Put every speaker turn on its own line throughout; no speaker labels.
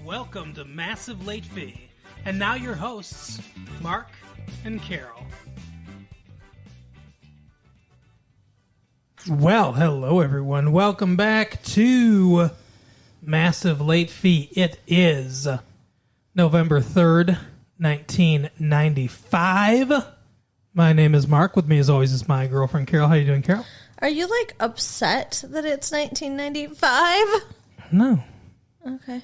welcome to Massive Late Fee. And now your hosts, Mark and Carol. Well, hello everyone. Welcome back to Massive Late Fee. It is November 3rd, 1995. My name is Mark. With me as always is my girlfriend Carol. How you doing, Carol?
Are you like upset that it's 1995?
No.
Okay.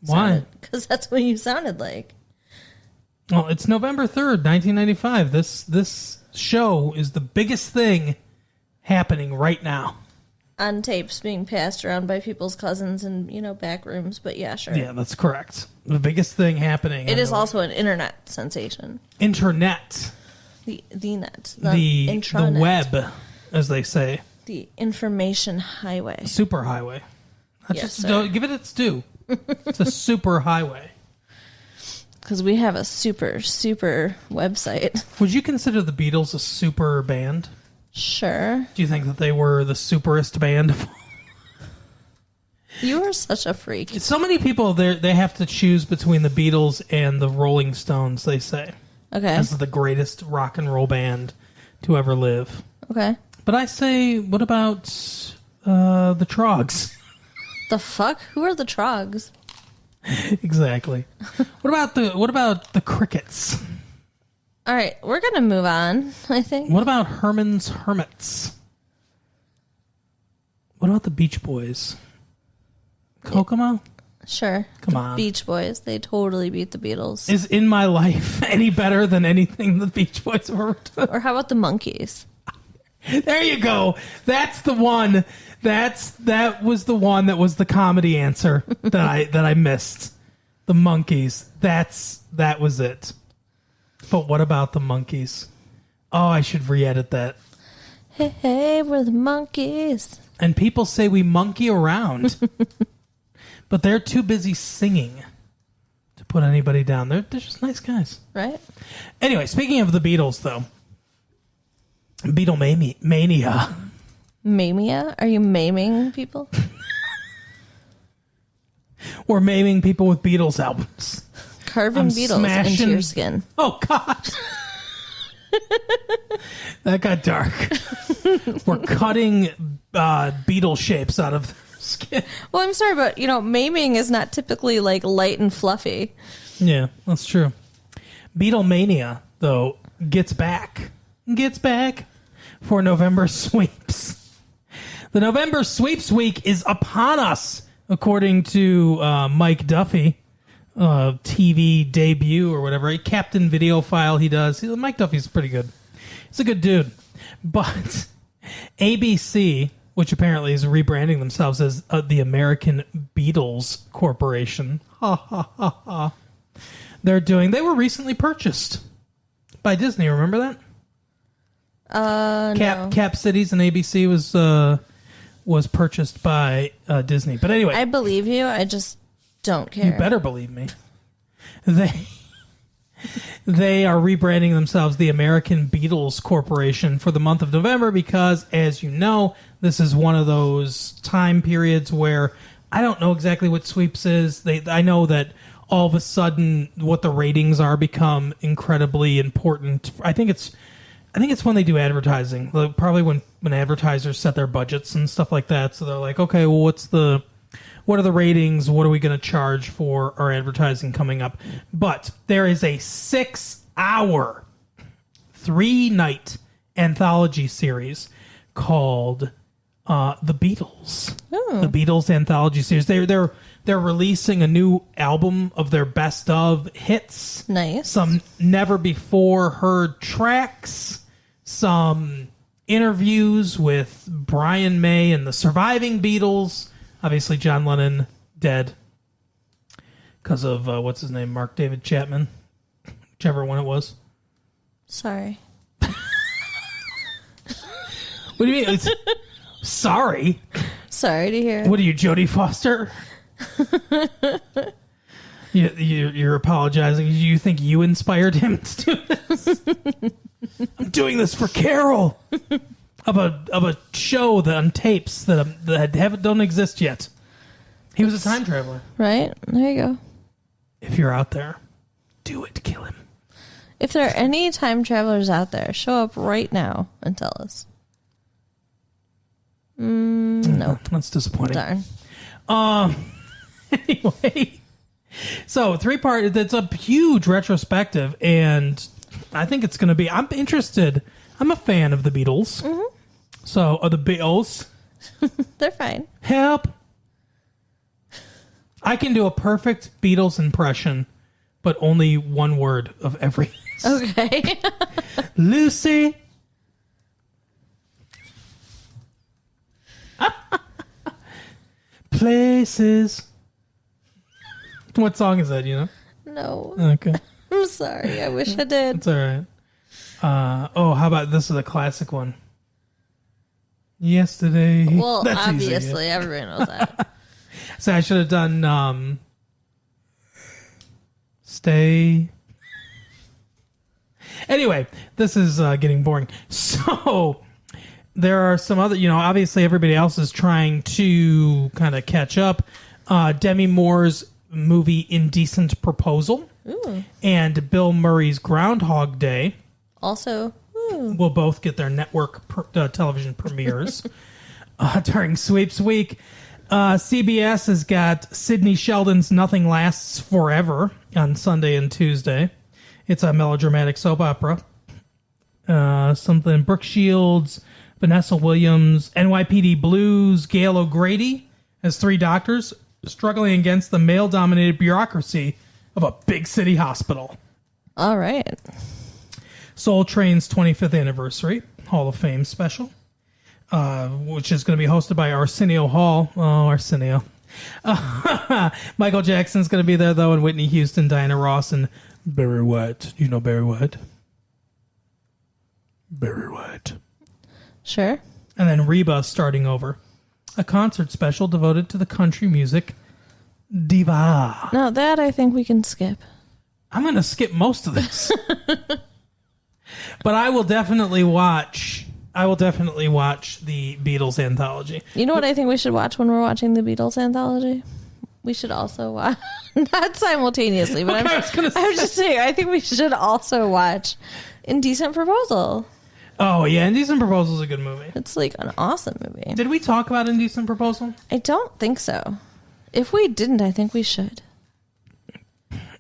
Why?
Because that's what you sounded like.
Well, it's November 3rd, 1995. This show is the biggest thing happening right now.
On tapes being passed around by people's cousins and, back rooms. But yeah, sure.
Yeah, that's correct. The biggest thing happening.
It is also an internet sensation.
Internet.
The net.
The
intranet.
web, as they say.
The information highway.
Super highway.
Yes,
Give it its due. It's a super highway.
Because we have a super website.
Would you consider the Beatles a super band?
Sure.
Do you think that they were the superest band?
You are such a freak.
So many people, they have to choose between the Beatles and the Rolling Stones, they say.
Okay.
As the greatest rock and roll band to ever live.
Okay.
But I say, what about the Trogs?
The fuck? Who are the Trogs?
Exactly. What about the Crickets?
All right, we're gonna move on, I think.
What about Herman's Hermits? What about the Beach Boys? Kokomo?
Sure.
Come on.
Beach Boys. They totally beat the Beatles.
Is In My Life any better than anything the Beach Boys have ever done?
Or how about the Monkees?
There you go. That's the one. That was the one that was the comedy answer that I missed. The Monkees. That was it. But what about the Monkees? Oh, I should re-edit that.
Hey, we're the Monkees.
And people say we monkey around. But they're too busy singing to put anybody down. They're just nice guys.
Right?
Anyway, speaking of the Beatles, though. Beatlemania.
Mamia? Are you maiming people?
We're maiming people with Beatles albums.
Carving Beatles into your skin.
Oh, God. That got dark. We're cutting Beetle shapes out of their skin.
Well, I'm sorry, but, maiming is not typically, like, light and fluffy.
Yeah, that's true. Beatlemania, though, gets back for November sweeps. The November sweeps week is upon us, according to Mike Duffy. TV debut or whatever, a Captain Video file he does. Mike Duffy's pretty good. He's a good dude. But ABC, which apparently is rebranding themselves as the American Beatles Corporation. They were recently purchased by Disney. Remember that?
No.
Cap Cities and ABC was purchased by Disney. But anyway,
I believe you. I just don't care.
You better believe me. They are rebranding themselves the American Beatles Corporation for the month of November because, as you know, this is one of those time periods where I don't know exactly what sweeps is. I know that all of a sudden what the ratings are become incredibly important. I think it's when they do advertising, probably when advertisers set their budgets and stuff like that. So they're like, okay, well, what are the ratings? What are we going to charge for our advertising coming up? But there is a 6-hour, 3-night anthology series called The Beatles.
Ooh.
The Beatles anthology series. They're releasing a new album of their best of hits.
Nice.
Some never before heard tracks. Some interviews with Brian May and the surviving Beatles. Obviously, John Lennon dead because of, what's his name, Mark David Chapman, whichever one it was.
Sorry.
What do you mean? Sorry?
Sorry to hear.
What are you, Jodie Foster? You're apologizing. You think you inspired him to do this? I'm doing this for Carol. Of a show that on tapes that don't exist yet. He was a time traveler.
Right? There you go.
If you're out there, do it. Kill him.
If there are any time travelers out there, show up right now and tell us. Nope.
That's disappointing.
Darn.
Anyway, so 3-part. That's a huge retrospective, and I think it's going to be. I'm interested. I'm a fan of the Beatles. Mm-hmm. So are the Beatles.
They're fine.
Help. I can do a perfect Beatles impression, but only one word of every.
Okay.
Lucy. Places. What song is that, you know?
No.
Okay.
I'm sorry. I wish I did.
It's all right. How about this is a classic one. Yesterday.
Well,
That's
obviously,
easy.
everybody knows that.
So I should have done Stay. Anyway, this is getting boring. So there are some other, obviously everybody else is trying to kind of catch up. Demi Moore's movie Indecent Proposal and Bill Murray's Groundhog Day
Also,
will both get their network television premieres during Sweeps Week. CBS has got Sidney Sheldon's Nothing Lasts Forever on Sunday and Tuesday. It's a melodramatic soap opera. Something Brooke Shields, Vanessa Williams, NYPD Blues, Gail O'Grady as 3 doctors struggling against the male-dominated bureaucracy of a big city hospital.
all right.
Soul Train's 25th anniversary Hall of Fame special, which is going to be hosted by Arsenio Hall. Oh, Arsenio. Michael Jackson's going to be there, though, and Whitney Houston, Diana Ross, and Barry White. You know Barry White? Barry White.
Sure.
And then Reba starting over. A concert special devoted to the country music diva.
No, that I think we can skip.
I'm going to skip most of this. But I will definitely watch the Beatles anthology.
You know what I think we should watch when we're watching the Beatles anthology? We should also watch, not simultaneously, but
Okay,
I was just saying, I think we should also watch Indecent Proposal.
Oh, yeah, Indecent Proposal is a good movie.
It's like an awesome movie.
Did we talk about Indecent Proposal?
I don't think so. If we didn't, I think we should.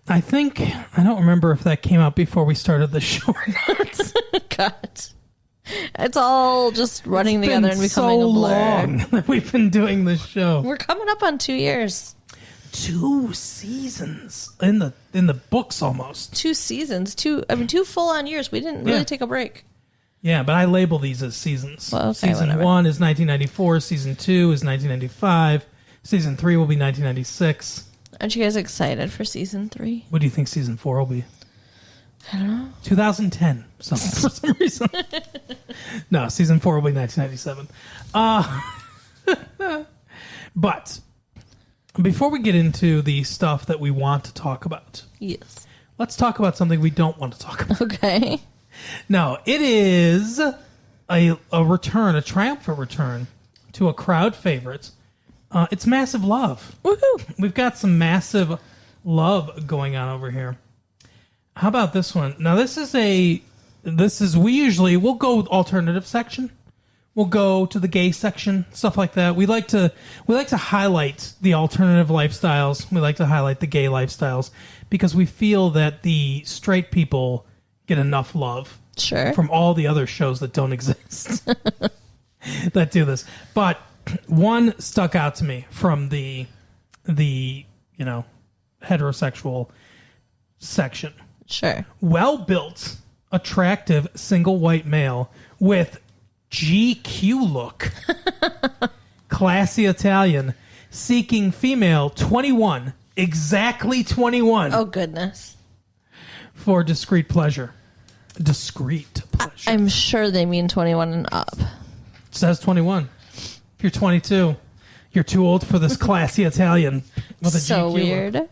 I don't remember if that came out before we started the show or not.
God. It's all just running
It's
together
been
and becoming
so
a blur.
long that we've been doing this show.
We're coming up on 2 years.
2 seasons in the books almost.
2 seasons. 2 full-on years. We didn't really take a break.
Yeah, but I label these as seasons.
Well, okay,
season
whatever.
1 is 1994. Season 2 is 1995. Season 3 will be 1996.
Aren't you guys excited for season 3?
What do you think season 4 will be?
I don't know.
2010. For some reason. No, season 4 will be 1997. But before we get into the stuff that we want to talk about,
Yes.
let's talk about something we don't want to talk about.
Okay.
No, it is a return, a triumphant return to a crowd favorite. It's Massive Love.
Woohoo.
We've got some massive love going on over here. How about this one? Now, we'll go with alternative section. We'll go to the gay section, stuff like that. We like to highlight the alternative lifestyles. We like to highlight the gay lifestyles because we feel that the straight people get enough love
Sure.
from all the other shows that don't exist that do this. But one stuck out to me from the heterosexual section.
Sure.
Well-built, attractive, single white male with GQ look. Classy Italian. Seeking female 21. Exactly 21.
Oh, goodness.
For discreet pleasure. Discreet pleasure.
I'm sure they mean 21 and up.
It says 21. If you're 22, you're too old for this classy Italian with a
So
GQ
weird.
look.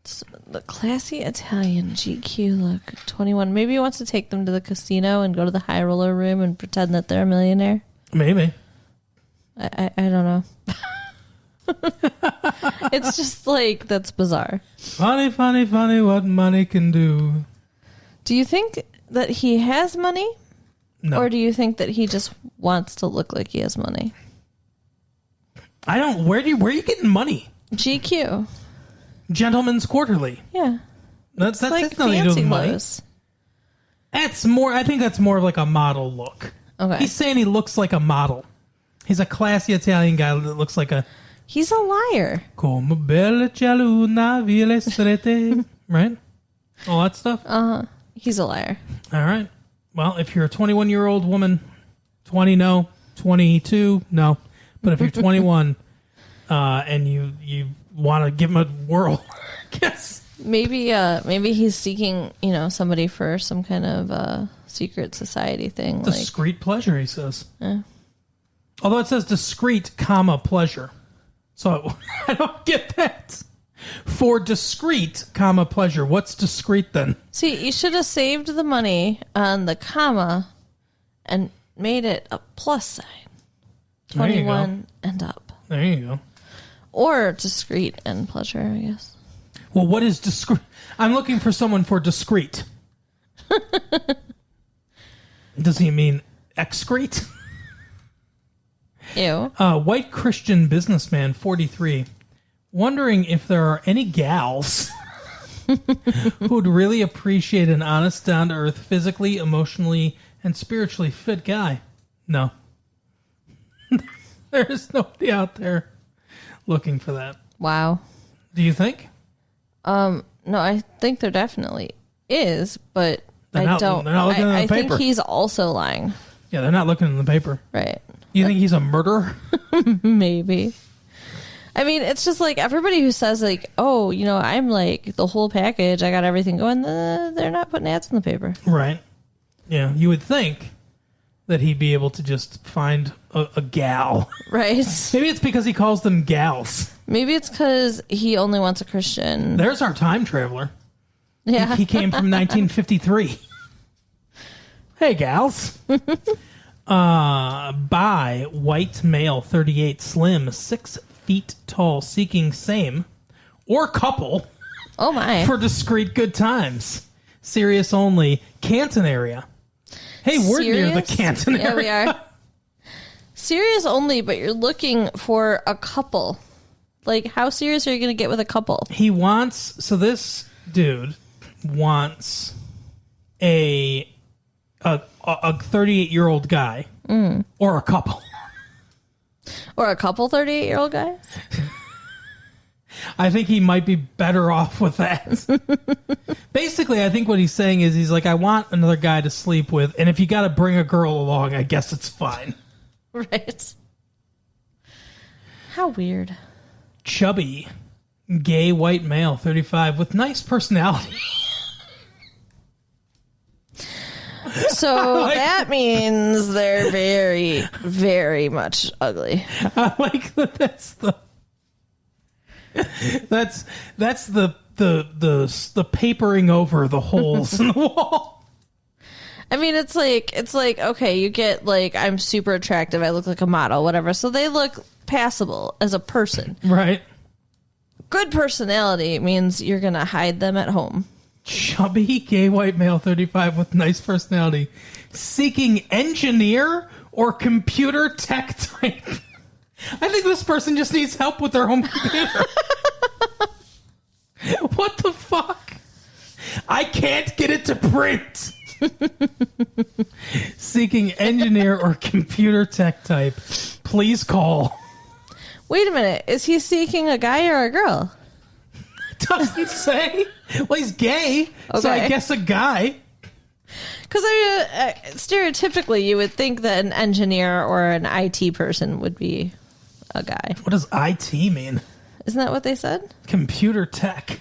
It's the classy Italian GQ look. 21. Maybe he wants to take them to the casino and go to the high roller room and pretend that they're a millionaire.
Maybe.
I don't know. It's just like, that's bizarre.
Funny, funny, funny what money can do.
Do you think that he has money?
No.
Or do you think that he just wants to look like he has money?
I don't. Where are you getting money?
GQ.
Gentleman's Quarterly.
Yeah.
That's
like
nothing to do with
fancy
money.
clothes.
That's more. I think that's more of like a model look.
Okay.
He's saying he looks like a model. He's a classy Italian guy that looks like a.
He's a liar.
Come bella ciao luna ville strette. Right? All that stuff.
He's a liar.
All right. Well, if you're a 21-year-old woman, 20 no, 22 no, but if you're 21 and you want to give him a whirl, I guess.
Maybe he's seeking, somebody for some kind of secret society thing.
Discreet pleasure, he says.
Yeah.
Although it says discreet, comma, pleasure. So I don't get that. For discreet, comma, pleasure. What's discreet then?
See, you should have saved the money on the comma and made it a plus sign.
There you go.
21 and up.
There you go.
Or discreet and pleasure, I guess.
Well, what is discreet? I'm looking for someone for discreet. Does he mean excrete?
Ew.
White Christian businessman, 43. Wondering if there are any gals who'd really appreciate an honest, down-to-earth, physically, emotionally, and spiritually fit guy. No. There's nobody out there looking for that.
Wow.
Do you think?
No, I think there definitely is, but
They're not looking in the
I
paper.
think he's also lying.
Yeah, they're not looking in the paper.
Right.
You think he's a murderer?
Maybe. I mean, it's just like everybody who says like, oh, I'm like the whole package. I got everything going. They're not putting ads in the paper.
Right. Yeah, you would think that he'd be able to just find a gal.
Right.
Maybe it's because he calls them gals.
Maybe it's because he only wants a Christian.
There's our time traveler.
Yeah.
He came from 1953. Hey, gals. By white male, 38, slim, 6 feet tall, seeking same or couple
Oh my.
for discreet good times. Serious only, Canton area. Hey, we're near the
Serious?
Canton area.
Yeah, we are. Serious only, but you're looking for a couple. Like, how serious are you going to get with a couple?
He wants, so this dude wants a 38-year-old guy or a couple.
Or a couple 38-year-old guys?
I think he might be better off with that. Basically, I think what he's saying is he's like, I want another guy to sleep with, and if you got to bring a girl along, I guess it's fine.
Right. How weird.
Chubby, gay white male, 35, with nice personality.
So
like-
that means they're very, very much ugly.
I like that. That's the papering over the holes in the wall.
I mean, it's like, okay, you get like, I'm super attractive. I look like a model, whatever. So they look passable as a person.
Right.
Good personality means you're going to hide them at home.
Chubby, gay white male, 35, with nice personality, seeking engineer or computer tech type. I think this person just needs help with their home computer. What the fuck? I can't get it to print. Seeking engineer or computer tech type. Please call.
Wait a minute. Is he seeking a guy or a girl?
Doesn't say. Well, he's gay, so I
Okay.
guess a guy.
Because stereotypically, you would think that an engineer or an IT person would be a guy.
What does IT mean?
Isn't that what they said?
Computer tech.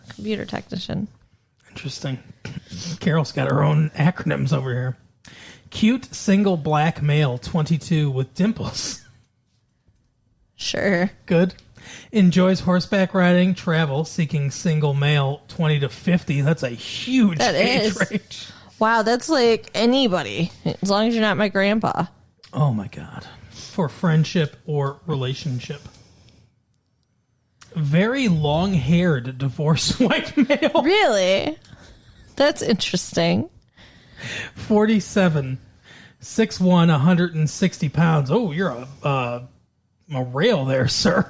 Computer technician.
Interesting. Carol's got her own acronyms over here. Cute single black male, 22, with dimples.
Sure.
Good. Enjoys horseback riding, travel, seeking single male, 20 to 50. That's a huge
That
age
is.
range.
Wow, that's like anybody, as long as you're not my grandpa.
Oh, my God. for friendship or relationship. Very long-haired divorced white male.
Really? That's interesting.
47, 6'1", 160 pounds. Oh, you're a rail there, sir.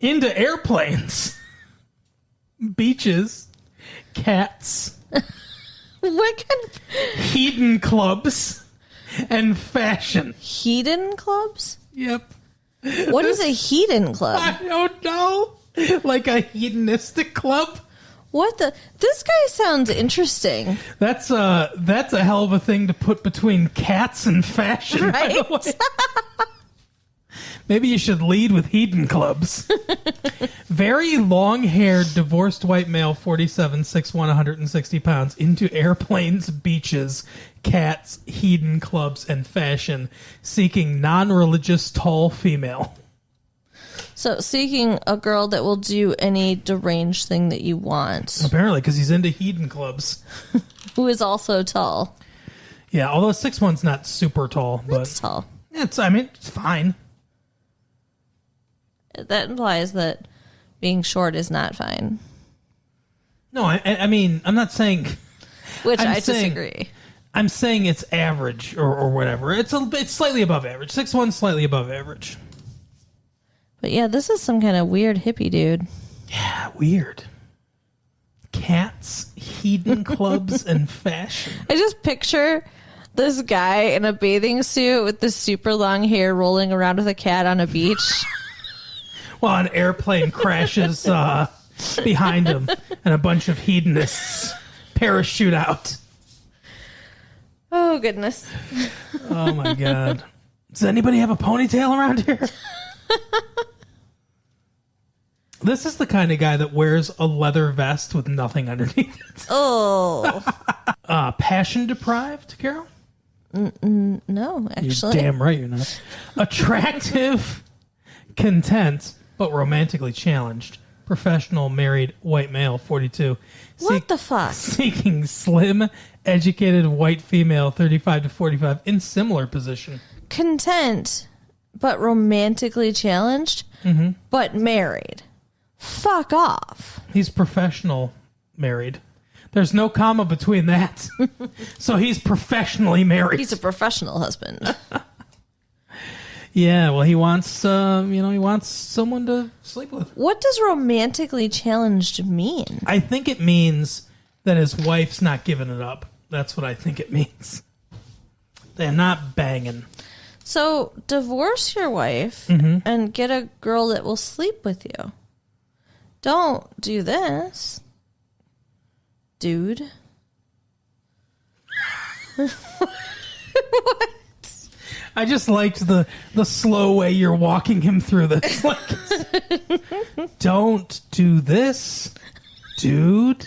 Into airplanes, beaches, cats,
What kind of
hedon clubs, and fashion.
hedon clubs?
Yep.
What is a hedon club?
I don't know. Like a hedonistic club?
What the? This guy sounds interesting.
That's a hell of a thing to put between cats and fashion, by the
Right?
way. Maybe you should lead with hedon clubs. Very long-haired, divorced white male, 47, 6'1", 160 pounds, into airplanes, beaches, cats, hedon clubs, and fashion, seeking non-religious tall female.
So, seeking a girl that will do any deranged thing that you want,
Apparently, because he's into hedon clubs.
who is also tall.
Yeah, although 6'1's not super tall, but
That's tall.
it's fine.
That implies that being short is not fine.
No, I mean, I'm not saying...
Which
I'm
I
saying-
disagree.
I'm saying it's average or whatever. It's slightly above average. 6'1", slightly above average.
But yeah, this is some kind of weird hippie dude.
Yeah, weird. Cats, hedon clubs, and fashion.
I just picture this guy in a bathing suit with this super long hair rolling around with a cat on a beach.
Well, an airplane crashes behind him, and a bunch of hedonists parachute out.
Oh, goodness.
Oh, my God. Does anybody have a ponytail around here? This is the kind of guy that wears a leather vest with nothing underneath it.
Oh.
Passion deprived, Carol?
No, actually.
You're damn right you're not. Attractive, content, but romantically challenged. Professional, married, white male, 42.
What the fuck?
Seeking slim, educated, white female, 35 to 45, in similar position.
Content, but romantically challenged, but married. Fuck off.
He's professional, married. There's no comma between that. So he's professionally married.
He's a professional husband.
Yeah, well, he wants, he wants someone to sleep with.
What does romantically challenged mean?
I think it means that his wife's not giving it up. That's what I think it means. They're not banging.
So, divorce your wife and get a girl that will sleep with you. Don't do this, dude.
I just liked the slow way you're walking him through this. Like, don't do this, dude.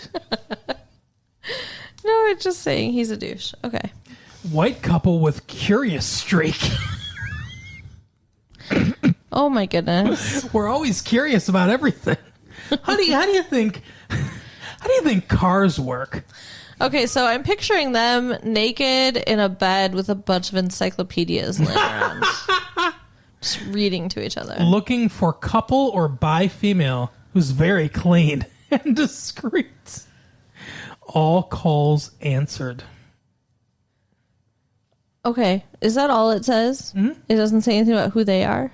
No, it's just saying he's a douche. Okay.
White couple with curious streak.
Oh my goodness.
We're always curious about everything. How do you think cars work?
Okay, so I'm picturing them naked in a bed with a bunch of encyclopedias laying around. Just reading to each other.
Looking for couple or bi female who's very clean and discreet. All calls answered.
Okay, is that all it says? It doesn't say anything about who they are?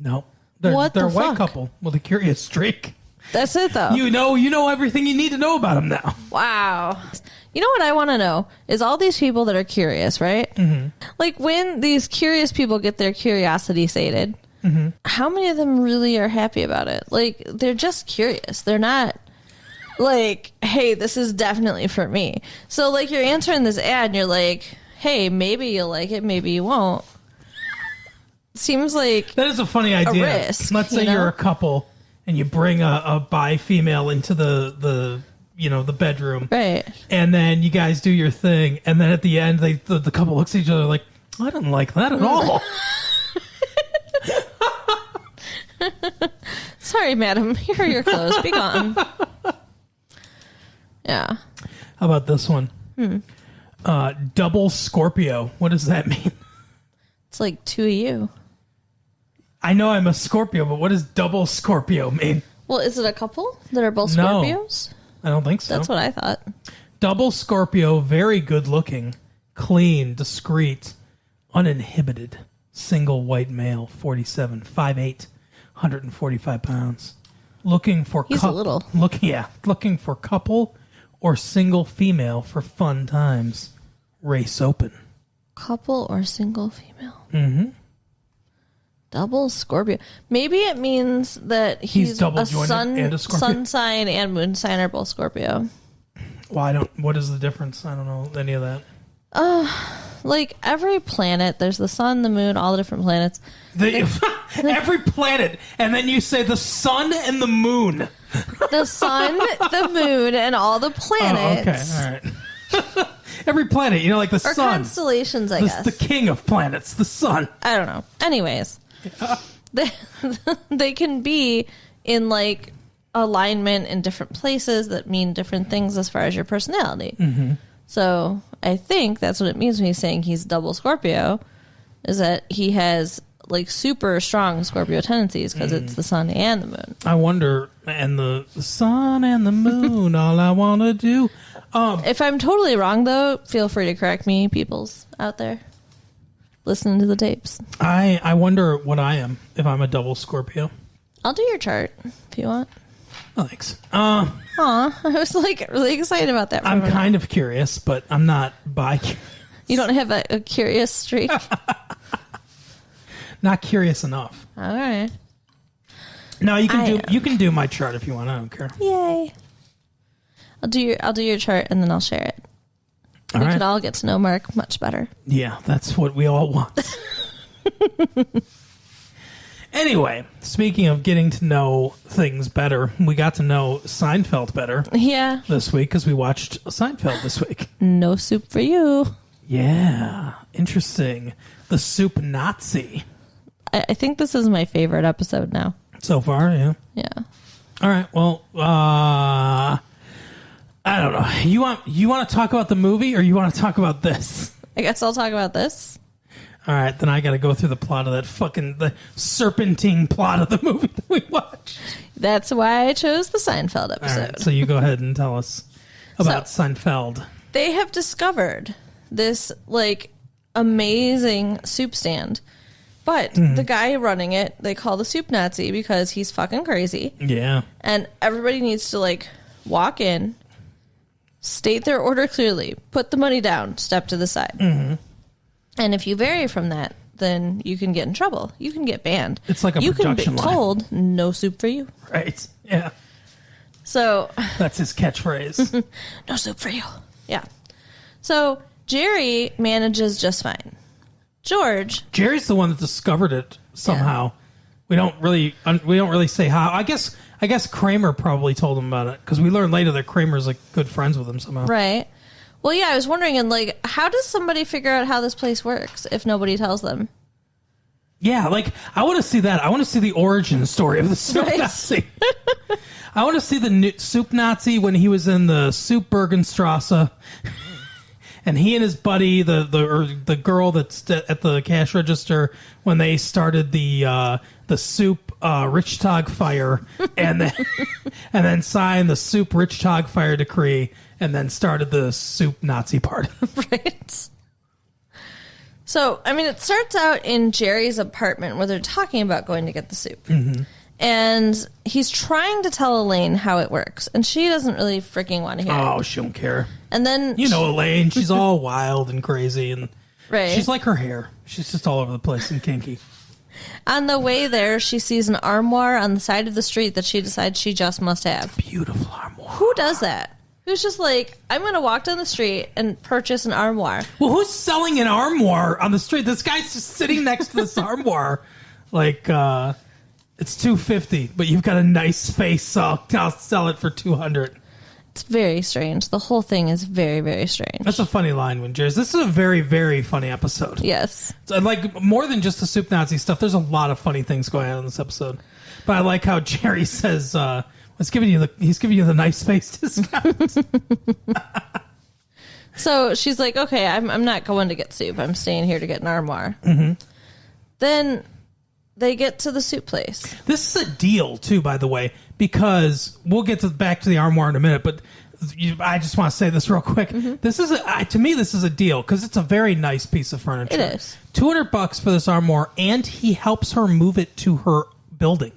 No. They're
What the
a white
fuck?
couple with a curious streak.
That's it, though.
You know everything you need to know about them now.
Wow. You know what I want to know is all these people that are curious, right? Like when these curious people get their curiosity sated, how many of them really are happy about it? Like they're just curious. They're not like, hey, this is definitely for me. So like you're answering this ad and you're like, hey, maybe you'll like it, maybe you won't. Seems like
That is a funny idea.
risk,
Let's say
you know?
you're a couple and you bring a bi female into the bedroom.
right.
And then you guys do your thing, and then at the end, the couple looks at each other like, I don't like that at all.
Sorry, madam. Here are your clothes. Be gone. Yeah.
How about this one? Double Scorpio. What does that mean?
It's like two of you.
I know I'm a Scorpio, but what does double Scorpio mean?
Well, is it a couple that are both
No.
Scorpios?
I don't think so.
That's what I thought.
Double Scorpio, very good looking, clean, discreet, uninhibited, single white male, 47, 5'8", 145 pounds. Looking for
He's a little.
Looking for couple or single female for fun times. Race open.
Couple or single female? Mm-hmm. Double Scorpio. Maybe it means that he's
double
a
jointed
sun,
and a Scorpio.
sun sign and moon sign are both Scorpio.
Well, what is the difference? I don't know any of that.
Like every planet, there's the sun, the moon, all the different planets.
Every planet, and then you say the sun and the moon.
The sun, the moon, and all the planets.
Oh, okay, all right. Every planet, like the
Or
sun.
constellations, I guess.
The king of planets, the sun.
I don't know. Anyways, they can be in like alignment in different places that mean different things as far as your personality. Mm-hmm. So I think that's what it means when he's saying he's double Scorpio, is that he has like super strong Scorpio tendencies because it's the sun and the moon.
I wonder, and the sun and the moon, all I want to do.
If I'm totally wrong, though, feel free to correct me, peoples out there listening to the tapes.
I wonder what I am if I'm a double Scorpio.
I'll do your chart if you want.
Oh, thanks.
Aw, I was like really excited about that.
I'm kind of curious, but I'm not bi-curious.
You don't have a curious streak?
Not curious enough.
All right.
No, you can do my chart if you want. I don't care.
Yay. I'll do your chart and then I'll share it.
All
We
right.
could all get to know Mark much better.
Yeah, that's what we all want. Anyway, speaking of getting to know things better, we got to know Seinfeld better
Yeah.
this week because we watched Seinfeld this week.
No soup for you.
Yeah, interesting. The soup Nazi.
I think this is my favorite episode now.
So far, yeah.
Yeah.
All right, well, I don't know. You want to talk about the movie or you want to talk about this?
I guess I'll talk about this.
All right, then I got to go through the plot of the serpentine plot of the movie that we watched.
That's why I chose the Seinfeld
All
episode.
right, so you go ahead and tell us about Seinfeld.
They have discovered this like amazing soup stand, but the guy running it, they call the soup Nazi because he's fucking crazy.
Yeah.
And everybody needs to like walk in, state their order clearly, put the money down, step to the side. Mm-hmm. And if you vary from that, then you can get in trouble. You can get banned.
It's like a production line.
You can be told, no soup for you.
Right. Yeah.
So
That's his catchphrase.
no soup for you. Yeah. So Jerry manages just fine.
Jerry's the one that discovered it somehow. Yeah. We don't really say how. I guess Kramer probably told him about it because we learned later that Kramer's like good friends with him somehow.
Right. Well, yeah, I was wondering, and like, how does somebody figure out how this place works if nobody tells them?
Yeah, like I want to see that. I want to see the origin story of the soup
Right.
Nazi. I want to see the soup Nazi when he was in the Soup Bergenstrasse, and he and his buddy, the girl that's at the cash register, when they started the soup Richtag fire, and then signed the soup Richtag fire decree, and then started the soup Nazi party.
Right. So, I mean, it starts out in Jerry's apartment where they're talking about going to get the soup. Mm-hmm. And he's trying to tell Elaine how it works, and she doesn't really freaking want to hear it.
Oh, she don't care.
And then
Elaine, she's all wild and crazy, and
right.
she's like her hair. She's just all over the place and kinky.
On the way there, she sees an armoire on the side of the street that she decides she just must have.
Beautiful armoire.
Who does that? Who's just like, I'm going to walk down the street and purchase an armoire.
Well, who's selling an armoire on the street? This guy's just sitting next to this armoire. Like, it's $250, but you've got a nice space, so I'll sell it for $200.
It's very strange. The whole thing is very, very strange.
That's a funny line when Jerry's. This is a very, very funny episode.
Yes.
So, like, more than just the soup Nazi stuff, there's a lot of funny things going on in this episode. But I like how Jerry says, he's giving you the nice space discount.
So she's like, okay, I'm not going to get soup. I'm staying here to get an armoire. Mm-hmm. Then they get to the soup place.
This is a deal, too, by the way, because we'll get back to the armoire in a minute, but I just want to say this real quick. Mm-hmm. This is to me, this is a deal because it's a very nice piece of furniture.
It is
$200 for this armoire, and he helps her move it to her building.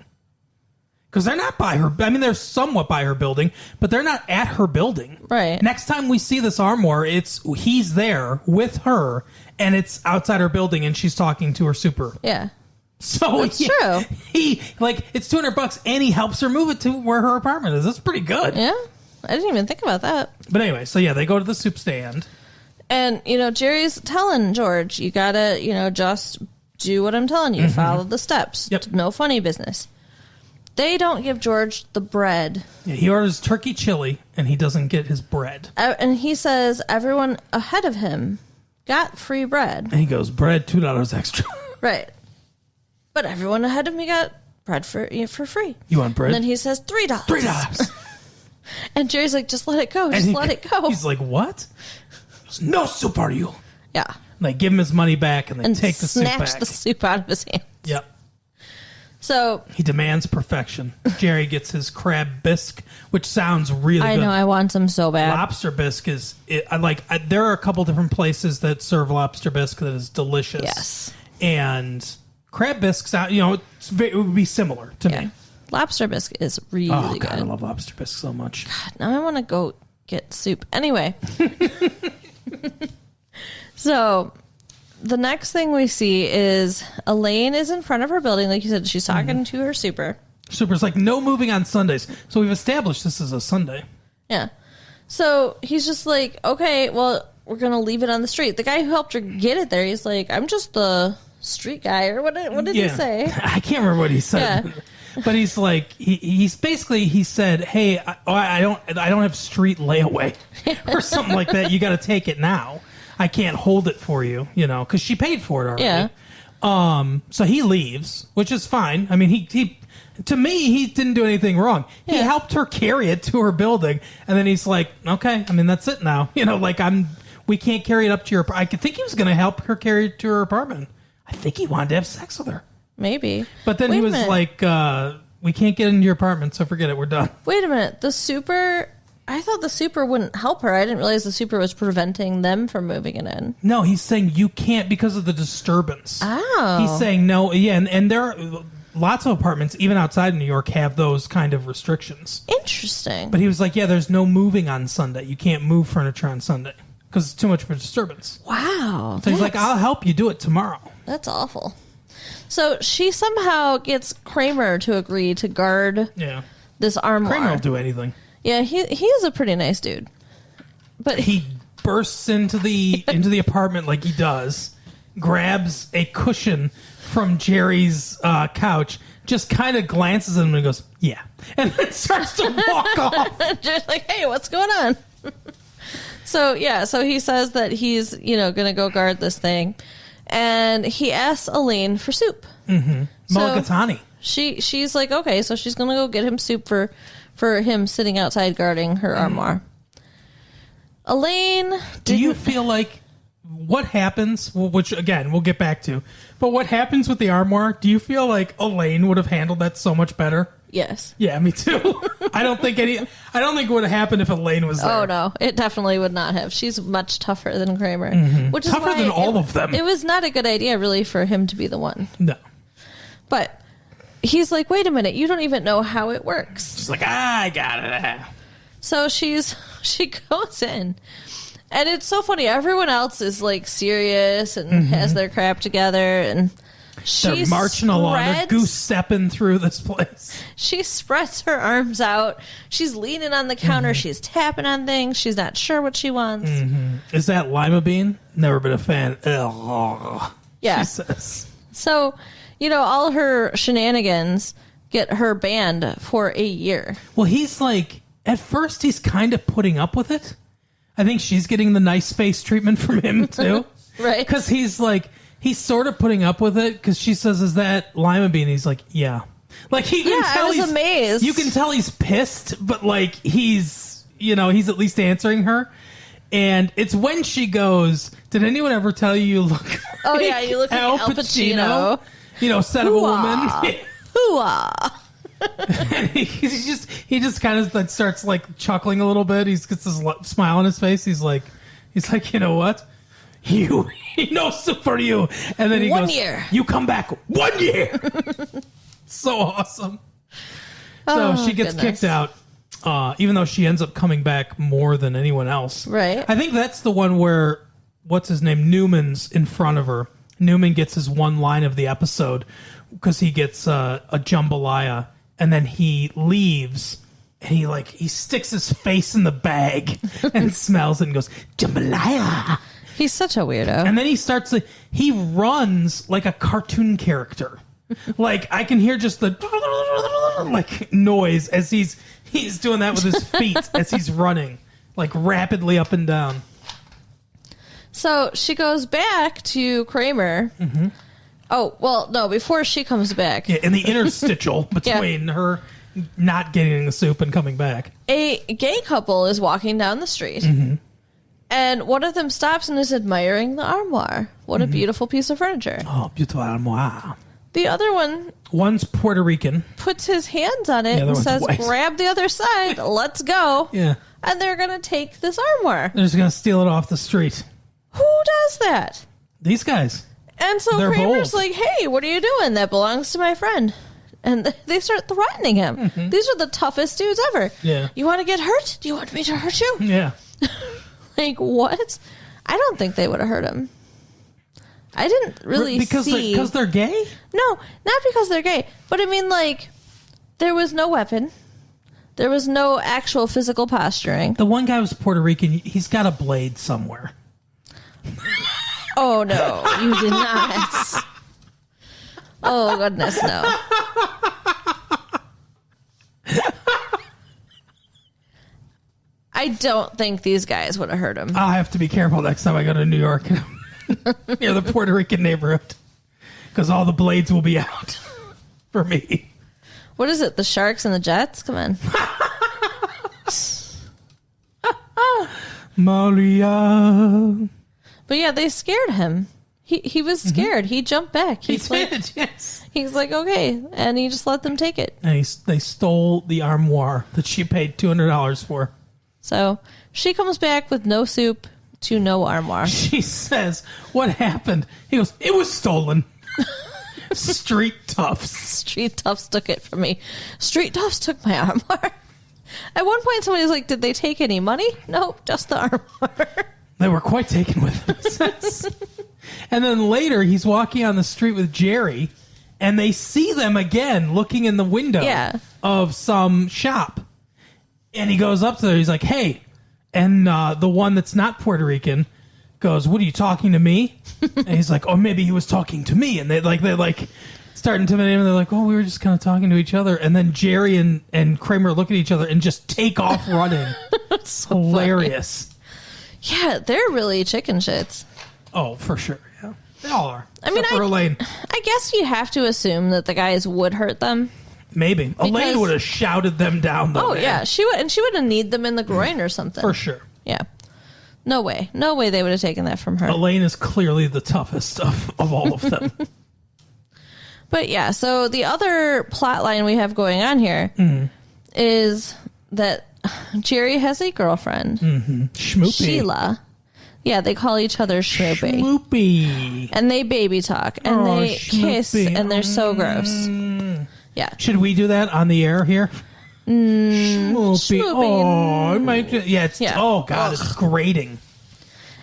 Because they're not by her. I mean, they're somewhat by her building, but they're not at her building.
Right.
Next time we see this armoire, he's there with her, and it's outside her building, and she's talking to her super.
Yeah.
So
that's true.
It's $200, and he helps her move it to where her apartment is. That's pretty good.
Yeah. I didn't even think about that.
But anyway, so yeah, they go to the soup stand.
And, Jerry's telling George, you gotta, just do what I'm telling you. Mm-hmm. Follow the steps.
Yep.
No funny business. They don't give George the bread.
Yeah, he orders turkey chili, and he doesn't get his bread.
And he says everyone ahead of him got free bread.
And he goes, bread, $2 extra.
Right. But everyone ahead of me got bread for free.
You want bread?
And then he says $3.
$3.
And Jerry's like, just let it go. Just let it go.
He's like, what? No soup, are you?
Yeah.
And they give him his money back, and they take the soup back.
Snatch the soup out of his hands.
Yep.
So
he demands perfection. Jerry gets his crab bisque, which sounds really good.
I know, I want some so bad.
Lobster bisque there are a couple different places that serve lobster bisque that is delicious.
Yes.
And crab bisque, it would be similar to me.
Lobster bisque is really good.
I love lobster bisque so much.
God, now I want to go get soup. Anyway. So the next thing we see is Elaine is in front of her building. Like you said, she's talking to her super.
Super's like, no moving on Sundays. So we've established this is a Sunday.
Yeah. So he's just like, okay, well, we're going to leave it on the street. The guy who helped her get it there, he's like, I'm just the street guy. Or what did he say?
I can't remember what he said. Yeah. But he's like, he said, hey, I don't have street layaway or something like that. You got to take it now. I can't hold it for you, because she paid for it already. Yeah. So he leaves, which is fine. I mean, he to me, he didn't do anything wrong. Yeah. He helped her carry it to her building, and then he's like, okay, I mean, that's it now. We can't carry it up to your. I think he was going to help her carry it to her apartment. I think he wanted to have sex with her.
Maybe.
But then he was like, we can't get into your apartment, so forget it. We're done.
Wait a minute. I thought the super wouldn't help her. I didn't realize the super was preventing them from moving it in.
No, he's saying you can't because of the disturbance.
Oh.
He's saying no. Yeah, and there are lots of apartments, even outside of New York, have those kind of restrictions.
Interesting.
But he was like, yeah, there's no moving on Sunday. You can't move furniture on Sunday because it's too much of a disturbance.
Wow.
So he's like, I'll help you do it tomorrow.
That's awful. So she somehow gets Kramer to agree to guard this armoire.
Kramer will do anything.
Yeah, he is a pretty nice dude. But
he bursts into the apartment like he does, grabs a cushion from Jerry's couch, just kind of glances at him and goes, yeah, and then starts to walk off.
Just like, hey, what's going on? So he says that he's, going to go guard this thing. And he asks Elaine for soup.
Mm-hmm. Mulligatawny.
She's like, okay, so she's going to go get him soup for him sitting outside guarding her armoire. Elaine,
do you feel like what happens, which again, we'll get back to, but what happens with the armoire, do you feel like Elaine would have handled that so much better?
Yes.
Yeah, me too. I don't think it would have happened if Elaine was there.
Oh no, it definitely would not have. She's much tougher than Kramer, which is
tougher than all of them.
It was not a good idea, really, for him to be the one.
No.
But he's like, wait a minute, you don't even know how it works.
She's like, I got it.
So she goes in, and it's so funny. Everyone else is like serious and has their crap together, and
they're marching along. They're goose stepping through this place.
She spreads her arms out. She's leaning on the counter. She's tapping on things. She's not sure what she wants.
Is that lima bean? Never been a fan. Ugh.
Yeah.
She says.
So, all her shenanigans get her banned for a year.
Well, he's like, at first he's kind of putting up with it. I think she's getting the nice face treatment from him too.
Right.
Because he's like, he's sort of putting up with it because she says, is that lima bean? He's like, yeah. Like, he can tell
I was amazed.
You can tell he's pissed, but like, he's at least answering her. And it's when she goes, did anyone ever tell you look
you look like Al Pacino?
set of a woman.
Hoo-ah.
And he just kind of like starts like chuckling a little bit. He gets this smile on his face. He's like, you know what? He knows for you. And then he goes,
1 year.
You come back 1 year. So awesome. So she gets kicked out, even though she ends up coming back more than anyone else.
Right.
I think that's the one where, what's his name? Newman's in front of her. Newman gets his one line of the episode because he gets a jambalaya. And then he leaves, and he sticks his face in the bag and smells it and goes, jambalaya.
He's such a weirdo.
And then he runs like a cartoon character. Like, I can hear just the like noise as he's doing that with his feet as he's running, like rapidly up and down.
So she goes back to Kramer. Mm-hmm. Oh, well, no, before she comes back.
Yeah, in the interstitial between her not getting the soup and coming back.
A gay couple is walking down the street. Mm-hmm. And one of them stops and is admiring the armoire. What a beautiful piece of furniture.
Oh, beautiful armoire.
The other one...
One's Puerto Rican.
Puts his hands on it and says, white. Grab the other side. Let's go.
Yeah.
And they're going to take this armoire.
They're just going to steal it off the street.
Who does that?
These guys.
And so
They're
Kramer's
bold.
like, hey, what are you doing? That belongs to my friend. And they start threatening him. Mm-hmm. These are the toughest dudes ever.
Yeah.
You want to get hurt? Do you want me to hurt you?
Yeah.
Like, what? I don't think they would have hurt him. I didn't really see...
Because they're gay?
No, not because they're gay. But I mean, like, there was no weapon. There was no actual physical posturing.
The one guy was Puerto Rican. He's got a blade somewhere.
Oh, no, you did not. Oh, goodness, no. I don't think these guys would have hurt him.
I'll have to be careful next time I go to New York near the Puerto Rican neighborhood because all the blades will be out for me.
What is it? The Sharks and the Jets? Come on.
Maria.
But yeah, they scared him. He was scared. Mm-hmm. He jumped back.
He did, yes.
He's like, okay. And he just let them take it.
And they stole the armoire that she paid $200 for.
So she comes back with no soup to no armoire.
She says, what happened? He goes, it was stolen. Street toughs.
Street toughs took it from me. Street toughs took my armoire. At one point, somebody was like, did they take any money? Nope, just the armoire.
They were quite taken with him, it says. And then later, he's walking on the street with Jerry, and they see them again looking in the window of some shop. And he goes up to her. He's like, hey. And the one that's not Puerto Rican goes, what, are you talking to me? And he's like, oh, maybe he was talking to me. And they're start intimidating him. They're like, oh, we were just kind of talking to each other. And then Jerry and Kramer look at each other and just take off running. It's so hilarious.
Funny. Yeah, they're really chicken shits.
Oh, for sure. Yeah, they all are.
I mean,
Elaine.
I guess you have to assume that the guys would hurt them.
Maybe Elaine would have shouted them down. Though,
yeah, she would, and she would have kneed them in the groin or something
for sure.
Yeah, no way they would have taken that from her.
Elaine is clearly the toughest of all of them.
But yeah, so the other plot line we have going on here is that Jerry has a girlfriend,
Schmoopy.
Sheila. Yeah, they call each other Schmoopy.
Schmoopy.
And they baby talk, and they kiss, and they're so gross. Yeah.
Should we do that on the air here? Schmoopy. Oh, it might. Oh God, it's grating.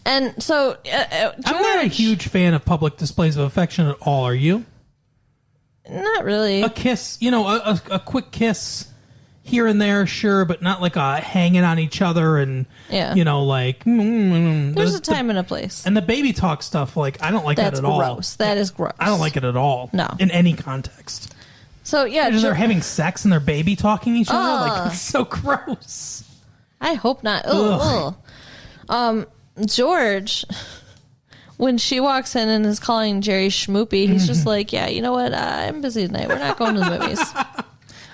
And so,
I'm not a huge fan of public displays of affection at all. Are you?
Not really.
A kiss, a quick kiss here and there, sure, but not like a hanging on each other and, like...
There's a time and a place.
And the baby talk stuff, like, I don't like that at all.
That's gross. That is gross.
I don't like it at all.
No.
In any context.
So, yeah.
They're having sex and they're baby talking each other? Like, it's so gross.
I hope not. Ugh. George... When she walks in and is calling Jerry Schmoopy, he's just like, yeah, you know what? I'm busy tonight. We're not going to the movies.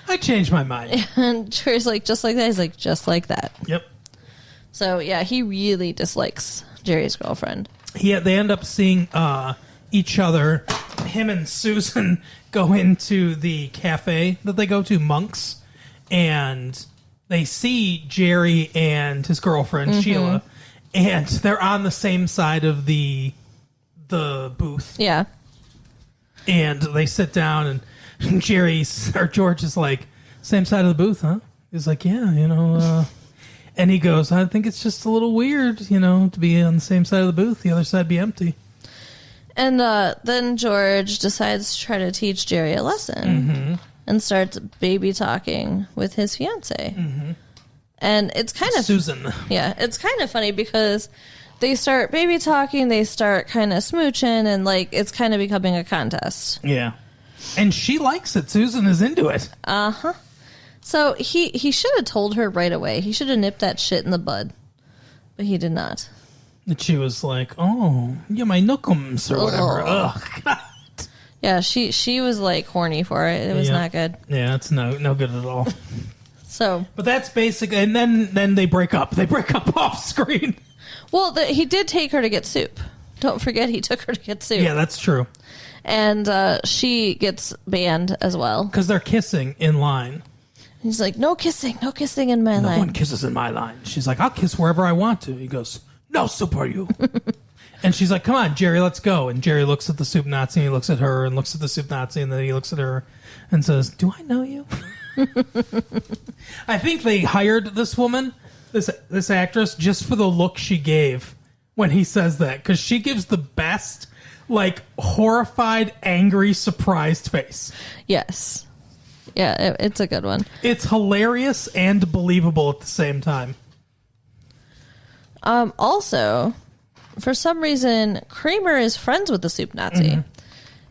I changed my mind.
And Jerry's like, just like that? He's like, just like that.
Yep.
So, yeah, he really dislikes Jerry's girlfriend.
Yeah, they end up seeing each other. him and Susan go into the cafe that they go to, Monk's, and they see Jerry and his girlfriend, Sheila, and they're on the same side of the booth.
Yeah.
And they sit down, and George is like, same side of the booth, huh? He's like, yeah, and he goes, I think it's just a little weird, to be on the same side of the booth, the other side be empty.
And then George decides to try to teach Jerry a lesson and starts baby talking with his fiance. And it's kind of...
Susan.
Yeah, it's kind of funny because they start baby talking, they start kind of smooching, and it's kind of becoming a contest.
Yeah. And she likes it. Susan is into it.
Uh-huh. So he should have told her right away. He should have nipped that shit in the bud. But he did not.
And she was like, oh, you're my nookums, or whatever. Ugh, God.
Yeah, she was horny for it. It was not good.
Yeah, it's no good at all.
So,
but that's basic. And then they break up. They break up off screen.
Well, he did take her to get soup. Don't forget he took her to get soup.
Yeah, that's true.
And she gets banned as well.
Because they're kissing in line.
He's like, no kissing in my line.
No one kisses in my line. She's like, I'll kiss wherever I want to. He goes, no soup are you. And she's like, come on, Jerry, let's go. And Jerry looks at the soup Nazi, and he looks at her, and looks at the soup Nazi, and then he looks at her and says, do I know you? I think they hired this woman, this actress, just for the look she gave when he says that. Because she gives the best, horrified, angry, surprised face.
Yes. Yeah, it's a good one.
It's hilarious and believable at the same time.
Also, for some reason, Kramer is friends with the soup Nazi.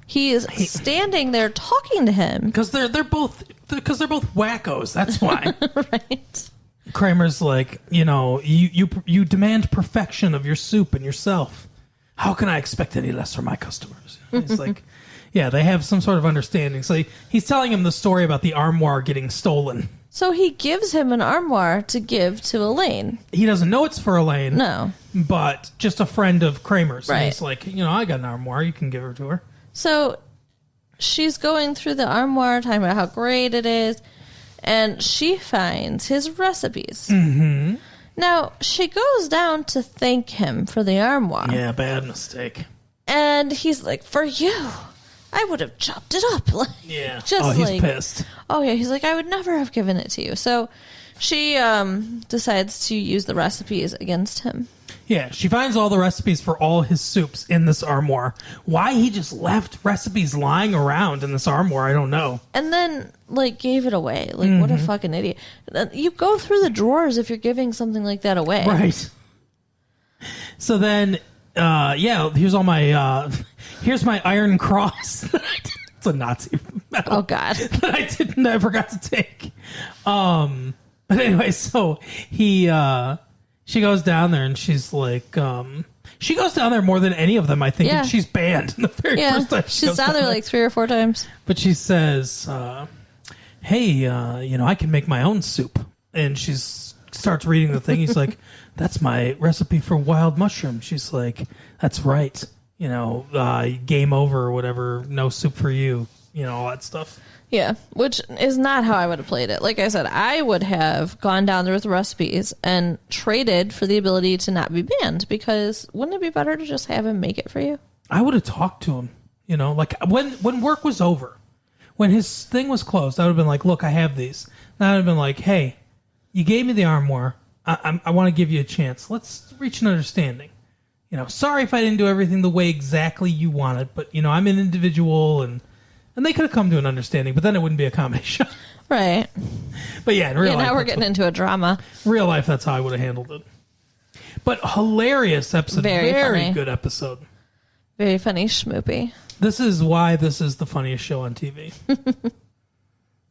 He is standing there talking to him
because they're both wackos. That's why.
Right.
Kramer's like, you demand perfection of your soup and yourself. How can I expect any less from my customers? He's like, yeah, they have some sort of understanding. So he's telling him the story about the armoire getting stolen.
So he gives him an armoire to give to Elaine.
He doesn't know it's for Elaine.
No.
But just a friend of Kramer's.
Right.
And he's like, I got an armoire. You can give her to her.
So she's going through the armoire, talking about how great it is, and she finds his recipes. Now, she goes down to thank him for the armoire.
Yeah, bad mistake.
And he's like, for you, I would have chopped it up.
Yeah.
Just
he's pissed.
Oh, yeah. He's like, I would never have given it to you. So she decides to use the recipes against him.
Yeah, she finds all the recipes for all his soups in this armoire. Why he just left recipes lying around in this armoire, I don't know.
And then, gave it away. What a fucking idiot. You go through the drawers if you're giving something like that away.
Right. So then, here's all my, here's my Iron Cross. It's a Nazi medal.
Oh, God.
That I forgot to take. But anyway, so she goes down there and she's like, she goes down there more than any of them, I think.
Yeah.
And she's banned the very first time.
She's down there 3 or 4 times.
But she says, hey, I can make my own soup. And she starts reading the thing. He's like, that's my recipe for wild mushroom. She's like, that's right. Game over or whatever. No soup for you. All that stuff.
Yeah, which is not how I would have played it. Like I said, I would have gone down there with recipes and traded for the ability to not be banned, because wouldn't it be better to just have him make it for you?
I would have talked to him, when work was over, when his thing was closed, I would have been like, look, I have these. And I would have been like, hey, you gave me the armoire. I want to give you a chance. Let's reach an understanding. Sorry if I didn't do everything the way exactly you wanted, but, I'm an individual, and they could have come to an understanding, but then it wouldn't be a comedy show.
Right.
But yeah, in real life.
Now we're getting into a drama.
Real life, that's how I would have handled it. But hilarious episode. Very good episode.
Very funny, schmoopy.
This is why this is the funniest show on TV.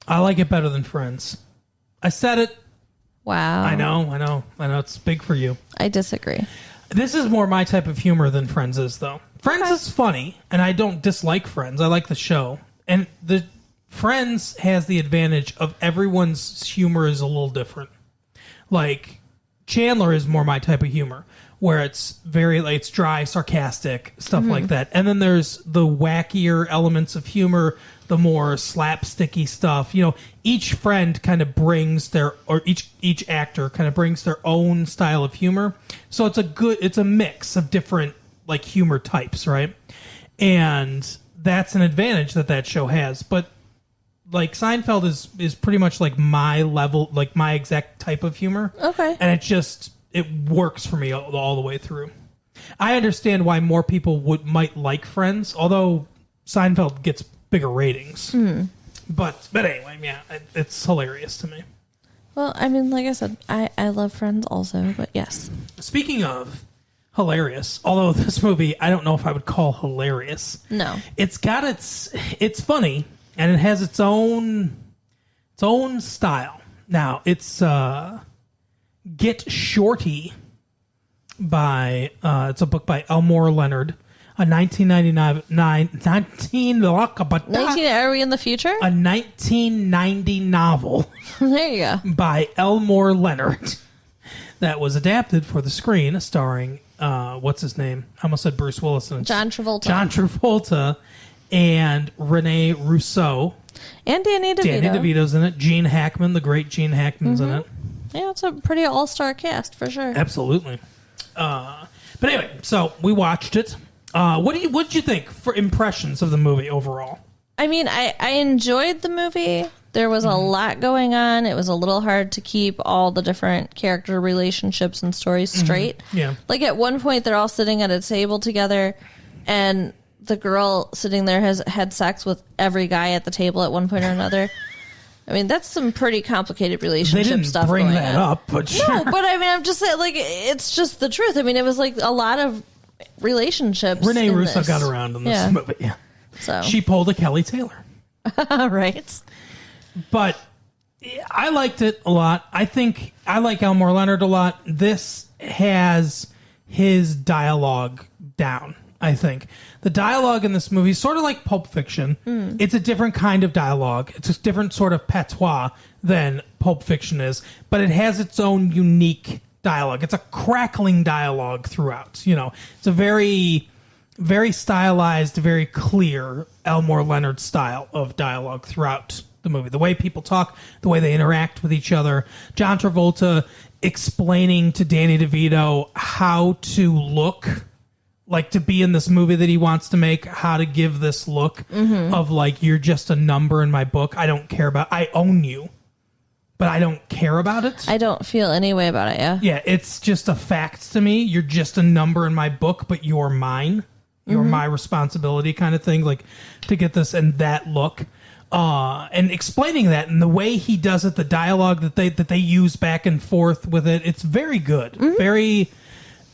I like it better than Friends. I said it.
Wow.
I know. It's big for you.
I disagree.
This is more my type of humor than Friends is, though. Friends is funny, and I don't dislike Friends. I like the show. And the Friends has the advantage of everyone's humor is a little different. Chandler is more my type of humor, where it's very like it's dry, sarcastic stuff like that. And then there's the wackier elements of humor, the more slapsticky stuff. You know, each friend kind of brings their, or each actor kind of brings their own style of humor. So it's a mix of different like humor types, right? And that's an advantage that show has. But like Seinfeld is pretty much like my level, like my exact type of humor.
Okay.
And it works for me all the way through. I understand why more people might like Friends, although Seinfeld gets bigger ratings. But anyway, yeah, it's hilarious to me.
Well, I mean, like I said, I love Friends also, but yes.
Speaking of hilarious, although this movie I don't know if I would call hilarious.
No.
It's funny and it has its own style. Now, it's Get Shorty by it's a book by Elmore Leonard, a 1999
are we in the future?
A 1990 novel
There you go.
by Elmore Leonard that was adapted for the screen, starring what's his name? I almost said Bruce Willis.
John Travolta.
John Travolta and Rene Rousseau.
And Danny DeVito.
Danny DeVito's in it. Gene Hackman, the great Gene Hackman's in it.
Yeah, it's a pretty all-star cast for sure.
Absolutely. But anyway, so we watched it. What did you think for impressions of the movie overall?
I mean, I enjoyed the movie. There was a lot going on. It was a little hard to keep all the different character relationships and stories straight.
Yeah.
Like at one point, they're all sitting at a table together, and the girl sitting there has had sex with every guy at the table at one point or another. I mean, that's some pretty complicated relationship
they didn't
stuff
bring
going
that
on.
up, but
No,
sure.
but I mean, I'm just saying, like, it's just the truth. I mean, it was like a lot of relationships.
Rene
in
Russo
this.
got around in this
Yeah.
movie. Yeah.
So
She pulled a Kelly Taylor.
right.
But I liked it a lot. I think I like Elmore Leonard a lot. This has his dialogue down, I think. The dialogue in this movie is sort of like Pulp Fiction. It's a different kind of dialogue. It's a different sort of patois than Pulp Fiction is, but it has its own unique dialogue. It's a crackling dialogue throughout. You know, it's a very, very stylized, very clear Elmore Leonard style of dialogue throughout the movie. The way people talk, the way they interact with each other. John Travolta explaining to Danny DeVito how to look, like to be in this movie that he wants to make, how to give this look of like, you're just a number in my book. I don't care about, I own you, but I don't care about it.
I don't feel any way about it, yeah.
Yeah, it's just a fact to me. You're just a number in my book, but you're mine. You're my responsibility kind of thing, like to get this and that look. And explaining that and the way he does it, the dialogue that they use back and forth with it, it's very good. Very,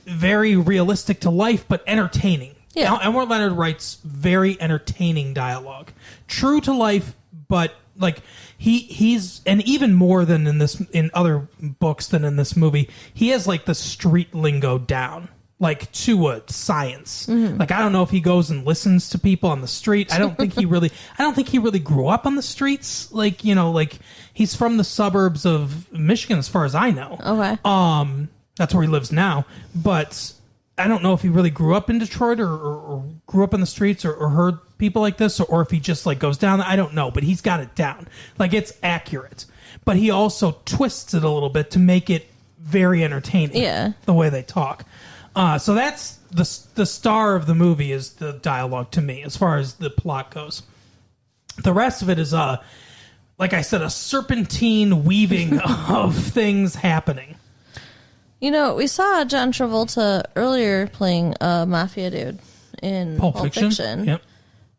very realistic to life, but entertaining.
Yeah.
Elmore Leonard writes very entertaining dialogue. True to life, but like he's and even more than in other books than in this movie, he has like the street lingo down, like to a science. Like I don't know if he goes and listens to people on the street. I don't think he really grew up on the streets. Like, you know, like he's from the suburbs of Michigan as far as I know.
Okay.
That's where he lives now, but I don't know if he really grew up in Detroit or grew up in the streets or heard people like this or if he just like goes down. I don't know, but he's got it down. Like it's accurate, but he also twists it a little bit to make it very entertaining.
Yeah.
The way they talk. So that's the star of the movie is the dialogue to me as far as the plot goes. The rest of it is like I said, a serpentine weaving of things happening.
You know, we saw John Travolta earlier playing a mafia dude in Pulp Fiction.
Yep.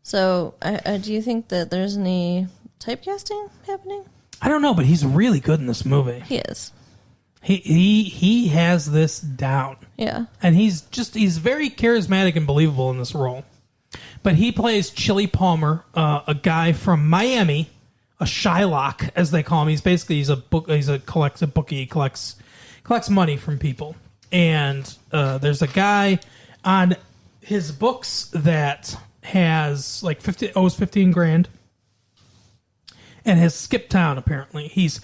So, do you think that there's any typecasting happening?
I don't know, but he's really good in this movie.
He is.
He has this down.
Yeah.
And he's very charismatic and believable in this role. But he plays Chili Palmer, a guy from Miami, a Shylock, as they call him. He's a bookie, he collects money from people. And there's a guy on his books that has like owes $15,000 and has skipped town. Apparently, he's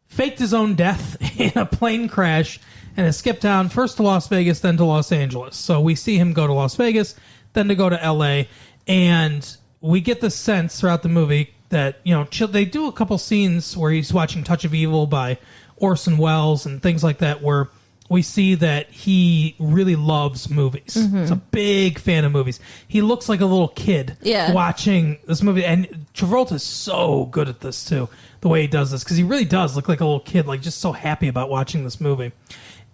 faked his own death in a plane crash and has skipped down first to Las Vegas, then to Los Angeles. So we see him go to Las Vegas, then to go to L.A., and we get the sense throughout the movie that, they do a couple scenes where he's watching Touch of Evil by Orson Welles and things like that, where we see that he really loves movies. He's a big fan of movies. He looks like a little kid watching this movie. And Travolta's so good at this, too, the way he does this, because he really does look like a little kid, like just so happy about watching this movie.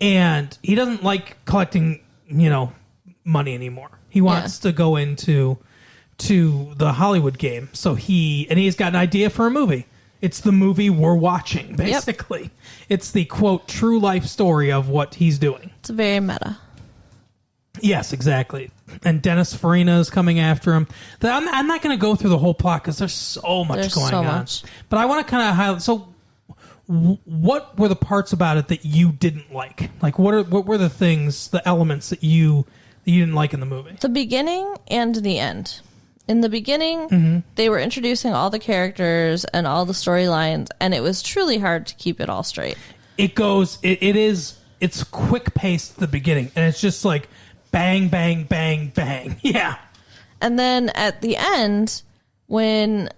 And he doesn't like collecting, money anymore. He wants to go into the Hollywood game. So he's got an idea for a movie. It's the movie we're watching, basically. Yep. It's the, quote, true life story of what he's doing.
It's very meta.
Yes, exactly. And Dennis Farina is coming after him. I'm not going to go through the whole plot because there's so much going on. But I want to kind of highlight. So what were the parts about it that you didn't like? Like, what were the things, the elements that you didn't like in the movie?
The beginning and the end. In the beginning, they were introducing all the characters and all the storylines, and it was truly hard to keep it all straight.
It's quick paced at the beginning, and it's just like bang, bang, bang, bang. Yeah.
And then at the end, when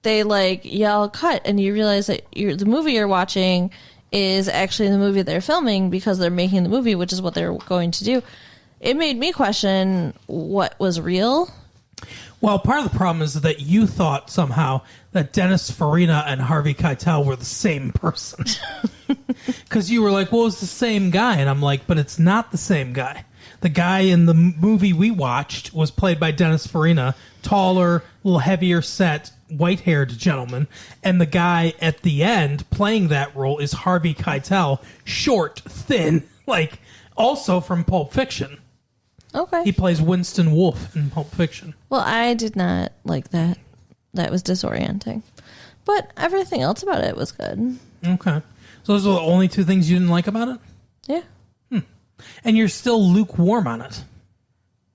they yell cut, and you realize that the movie you're watching is actually the movie they're filming because they're making the movie, which is what they're going to do. It made me question what was real.
Well, part of the problem is that you thought somehow that Dennis Farina and Harvey Keitel were the same person. Because you were like, well, it's the same guy. And I'm like, but it's not the same guy. The guy in the movie we watched was played by Dennis Farina, taller, a little heavier set, white-haired gentleman. And the guy at the end playing that role is Harvey Keitel, short, thin, also from Pulp Fiction.
Okay.
He plays Winston Wolfe in Pulp Fiction.
Well, I did not like that. That was disorienting. But everything else about it was good.
Okay. So those are the only two things you didn't like about it?
Yeah.
And you're still lukewarm on it?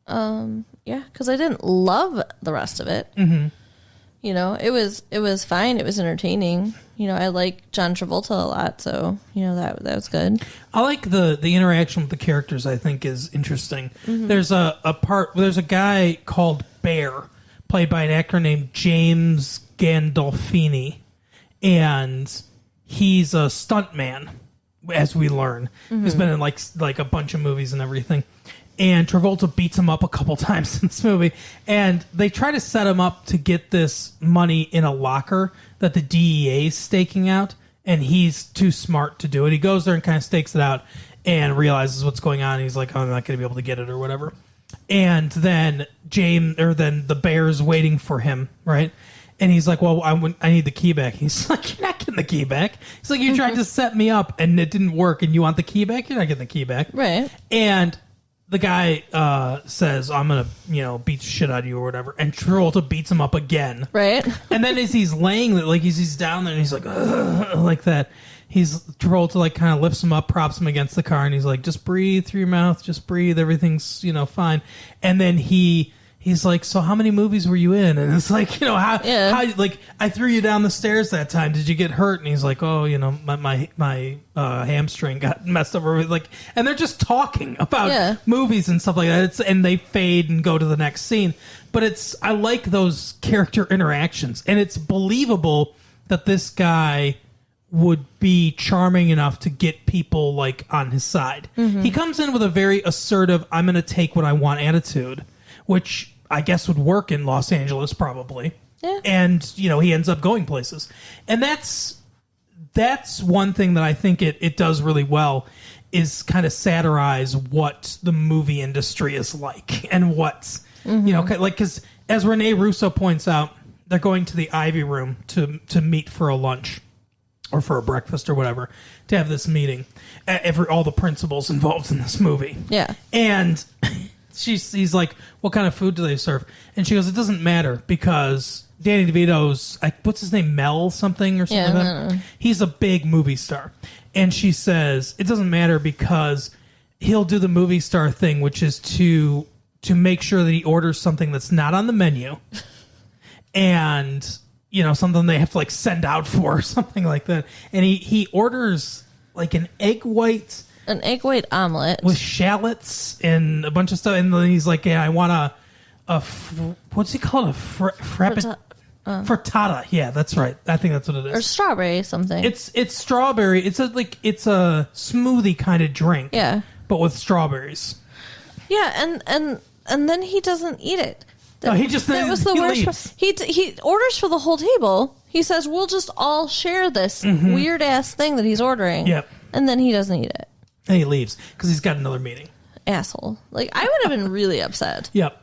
Yeah, because I didn't love the rest of it.
Mm-hmm.
It was fine. It was entertaining. I like John Travolta a lot, so that was good.
I like the interaction with the characters. I think is interesting. Mm-hmm. There's there's a guy called Bear, played by an actor named James Gandolfini, and he's a stuntman, as we learn. Mm-hmm. He's been in like a bunch of movies and everything. And Travolta beats him up a couple times in this movie. And they try to set him up to get this money in a locker that the DEA is staking out. And he's too smart to do it. He goes there and kind of stakes it out and realizes what's going on. And he's like, oh, I'm not going to be able to get it or whatever. And then then the bear's waiting for him, right? And he's like, well, I need the key back. He's like, you're not getting the key back. He's like, you tried to set me up and it didn't work and you want the key back? You're not getting the key back.
Right.
And the guy says, I'm going to, beat the shit out of you or whatever. And Travolta beats him up again.
Right.
And then as he's laying there, he's down there and he's like, ugh, like that. Travolta kind of lifts him up, props him against the car. And he's like, just breathe through your mouth. Just breathe. Everything's, fine. And then he's like, so how many movies were you in? And it's like, how I threw you down the stairs that time. Did you get hurt? And he's like, oh, my hamstring got messed up. And they're just talking about movies and stuff like that. And they fade and go to the next scene. But I like those character interactions. And it's believable that this guy would be charming enough to get people on his side. Mm-hmm. He comes in with a very assertive, I'm going to take what I want attitude, which I guess would work in Los Angeles probably. Yeah. And, he ends up going places. And that's one thing that I think it does really well is kind of satirize what the movie industry is like and what's, because as Rene Russo points out, they're going to the Ivy Room to meet for a lunch or for a breakfast or whatever, to have this meeting. All the principals involved in this movie. Yeah. And he's like, what kind of food do they serve? And she goes, it doesn't matter because Danny DeVito's, what's his name, Mel something or something like that? He's a big movie star. And she says, it doesn't matter because he'll do the movie star thing, which is to make sure that he orders something that's not on the menu. And something they have to like send out for or something like that. And he orders like an egg white
omelet
with shallots and a bunch of stuff. And then he's like, yeah, I want what's he called? A frittata. Yeah, that's right. I think that's what it is.
Or strawberry something.
It's strawberry. It's a smoothie kind of drink.
Yeah.
But with strawberries.
Yeah, and then he doesn't eat it.
No, he just
that was the worst part. He orders for the whole table. He says, "We'll just all share this weird ass thing that he's ordering."
Yep.
And then he doesn't eat it.
And he leaves because he's got another meeting.
Asshole. Like, I would have been really upset.
Yep.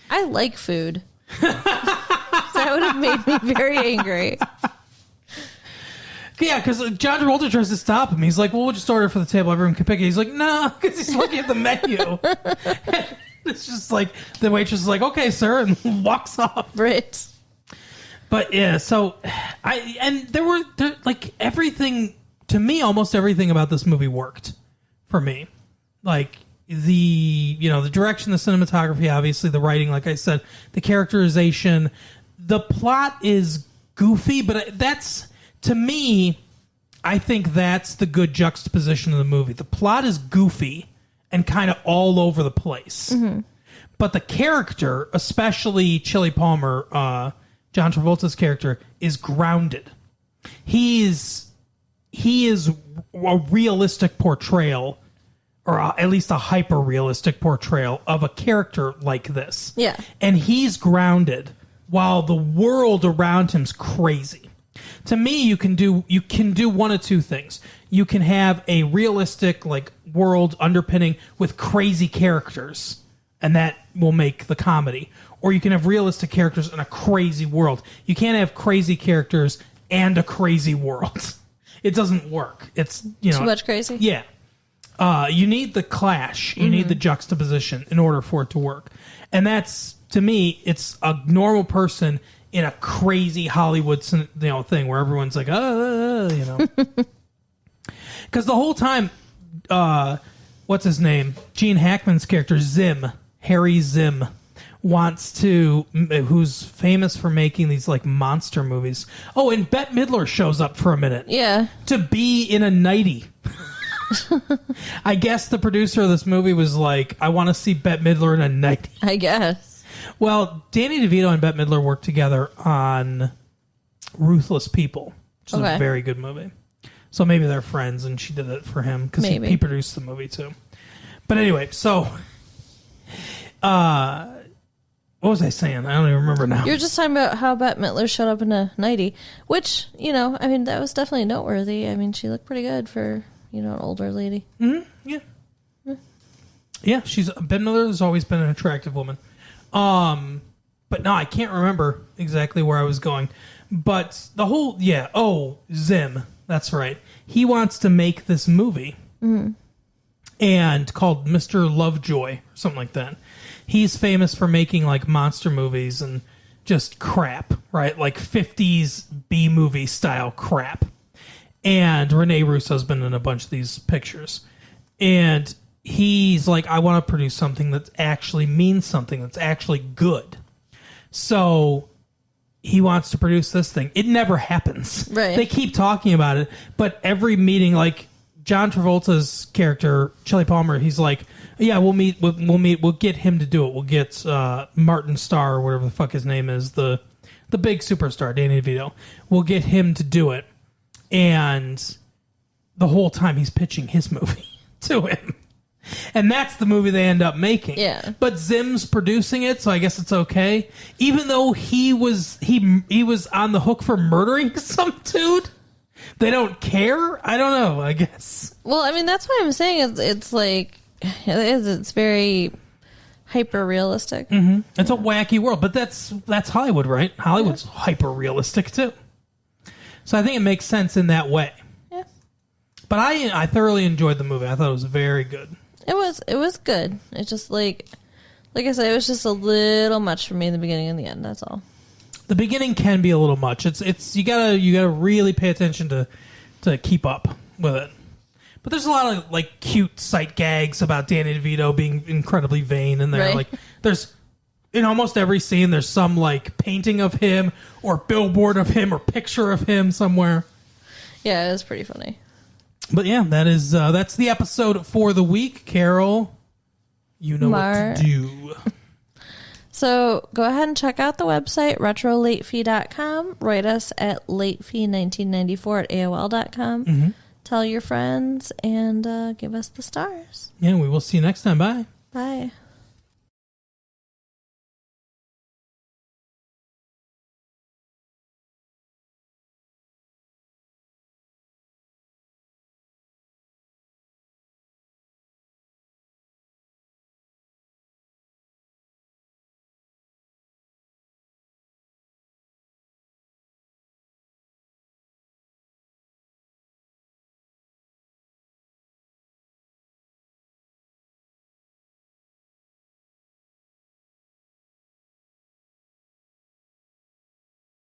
I like food. That would have made me very angry.
Yeah, because John Travolta tries to stop him. He's like, well, we'll just order for the table. Everyone can pick it. He's like, no, because he's looking at the menu. It's just like, the waitress is like, okay, sir, and walks off.
Right.
But yeah, so, like, everything, to me, almost everything about this movie worked for me. Like, the direction, the cinematography, obviously, the writing, like I said, the characterization, the plot is goofy, but that's, to me, I think that's the good juxtaposition of the movie. The plot is goofy and kind of all over the place. Mm-hmm. But the character, especially Chili Palmer, John Travolta's character, is grounded. He is a realistic portrayal, or at least a hyper-realistic portrayal of a character like this.
Yeah.
And he's grounded while the world around him's crazy. To me, you can do one of two things. You can have a realistic like world underpinning with crazy characters, and that will make the comedy. Or you can have realistic characters in a crazy world. You can't have crazy characters and a crazy world. It doesn't work. It's
too much crazy.
Yeah. You need the clash. You need the juxtaposition in order for it to work. And that's, to me, it's a normal person in a crazy Hollywood thing where everyone's like, Because the whole time, what's his name? Gene Hackman's character, Zim, Harry Zim, who's famous for making these like monster movies. Oh, and Bette Midler shows up for a minute.
Yeah.
To be in a nightie. I guess the producer of this movie was like, I want to see Bette Midler in a nightie.
I guess.
Well, Danny DeVito and Bette Midler worked together on Ruthless People, which is a very good movie. So maybe they're friends, and she did it for him because he produced the movie too. But anyway, so what was I saying? I don't even remember now.
You're just talking about how Bette Midler showed up in a nightie, which that was definitely noteworthy. I mean, she looked pretty good for an older lady.
Mm-hmm. Yeah. Yeah, Bette Midler has always been an attractive woman. But no, I can't remember exactly where I was going. But the whole, Zim, that's right. He wants to make this movie, and called Mr. Lovejoy, or something like that. He's famous for making like monster movies and just crap, right? Like 50s B-movie style crap. And Rene Russo's been in a bunch of these pictures. And he's like, I want to produce something that actually means something, that's actually good. So he wants to produce this thing. It never happens.
Right.
They keep talking about it, but every meeting, like John Travolta's character, Chili Palmer, he's like, yeah, we'll get him to do it. We'll get Martin Starr, or whatever the fuck his name is, the big superstar, Danny DeVito. We'll get him to do it. And the whole time he's pitching his movie to him. And that's the movie they end up making.
Yeah.
But Zim's producing it, so I guess it's okay. Even though he was on the hook for murdering some dude, they don't care. I don't know, I guess.
Well, I mean, that's what I'm saying. It's like it's very hyper realistic.
Mm-hmm. It's a wacky world, but that's Hollywood, right? Hollywood's hyper realistic too. So I think it makes sense in that way.
Yeah.
But I thoroughly enjoyed the movie. I thought it was very good.
It was good. It's just like I said, it was just a little much for me in the beginning and the end. That's all.
The beginning can be a little much. It's you gotta really pay attention to keep up with it. But there's a lot of like cute sight gags about Danny DeVito being incredibly vain in there.
Right.
Like there's in almost every scene, there's some like painting of him or billboard of him or picture of him somewhere.
Yeah, it was pretty funny.
But yeah, that's the episode for the week. Carol, you know what to do.
So go ahead and check out the website, retrolatefee.com. Write us at latefee1994 at AOL.com. Mm-hmm. Tell your friends and give us the stars.
Yeah, we will see you next time. Bye.
Bye.